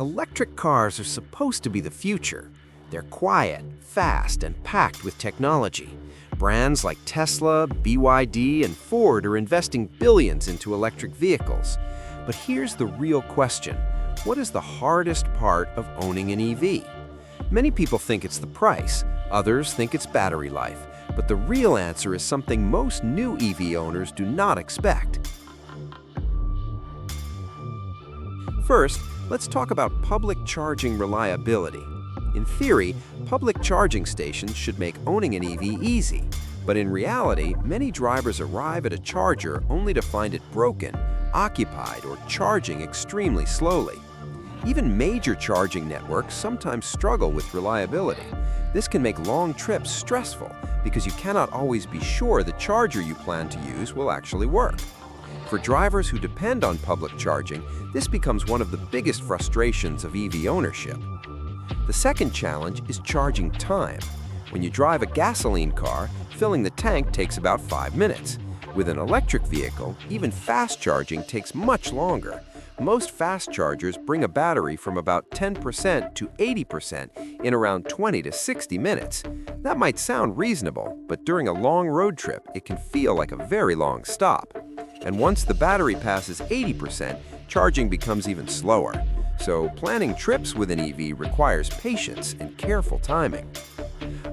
Electric cars are supposed to be the future. They're quiet, fast, and packed with technology. Brands like Tesla, BYD, and Ford are investing billions into electric vehicles. But here's the real question. What is the hardest part of owning an EV? Many people think it's the price. Others think it's battery life. But the real answer is something most new EV owners do not expect. First, let's talk about public charging reliability. In theory, public charging stations should make owning an EV easy. But in reality, many drivers arrive at a charger only to find it broken, occupied, or charging extremely slowly. Even major charging networks sometimes struggle with reliability. This can make long trips stressful because you cannot always be sure the charger you plan to use will actually work. For drivers who depend on public charging, this becomes one of the biggest frustrations of EV ownership. The second challenge is charging time. When you drive a gasoline car, filling the tank takes about 5 minutes. With an electric vehicle, even fast charging takes much longer. Most fast chargers bring a battery from about 10% to 80% in around 20 to 60 minutes. That might sound reasonable, but during a long road trip, it can feel like a very long stop. And once the battery passes 80%, charging becomes even slower. So planning trips with an EV requires patience and careful timing.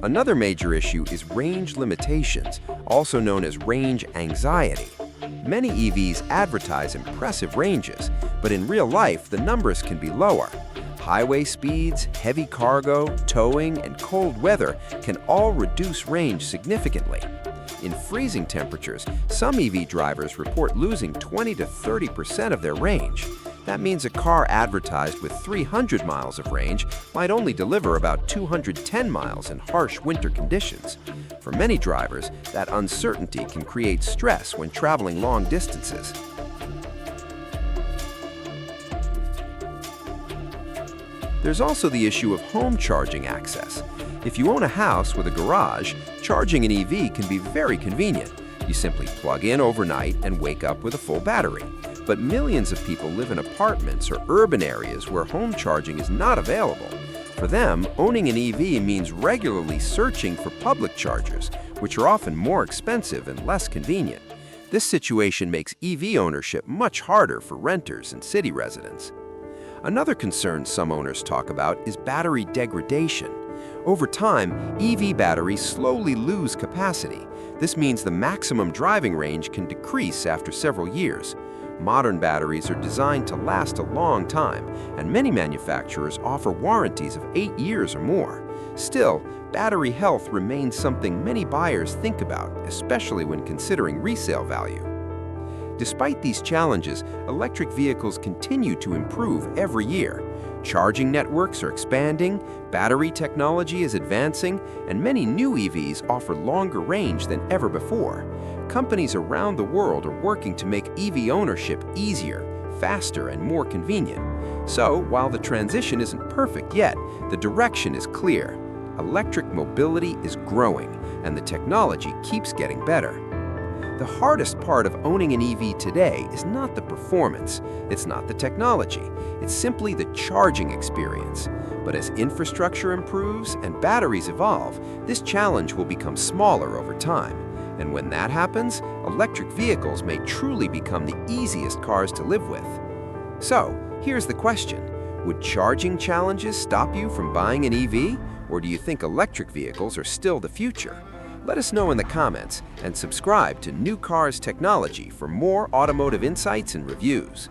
Another major issue is range limitations, also known as range anxiety. Many EVs advertise impressive ranges, but in real life, the numbers can be lower. Highway speeds, heavy cargo, towing, and cold weather can all reduce range significantly. In freezing temperatures, some EV drivers report losing 20 to 30% of their range. That means a car advertised with 300 miles of range might only deliver about 210 miles in harsh winter conditions. For many drivers, that uncertainty can create stress when traveling long distances. There's also the issue of home charging access. If you own a house with a garage, charging an EV can be very convenient. You simply plug in overnight and wake up with a full battery. But millions of people live in apartments or urban areas where home charging is not available. For them, owning an EV means regularly searching for public chargers, which are often more expensive and less convenient. This situation makes EV ownership much harder for renters and city residents. Another concern some owners talk about is battery degradation. Over time, EV batteries slowly lose capacity. This means the maximum driving range can decrease after several years. Modern batteries are designed to last a long time, and many manufacturers offer warranties of 8 years or more. Still, battery health remains something many buyers think about, especially when considering resale value. Despite these challenges, electric vehicles continue to improve every year. Charging networks are expanding, battery technology is advancing, and many new EVs offer longer range than ever before. Companies around the world are working to make EV ownership easier, faster, and more convenient. So, while the transition isn't perfect yet, the direction is clear. Electric mobility is growing, and the technology keeps getting better. The hardest part of owning an EV today is not the performance, it's not the technology, it's simply the charging experience. But as infrastructure improves and batteries evolve, this challenge will become smaller over time. And when that happens, electric vehicles may truly become the easiest cars to live with. So, here's the question. Would charging challenges stop you from buying an EV? Or do you think electric vehicles are still the future? Let us know in the comments and subscribe to NewCarsTechnology for more automotive insights and reviews.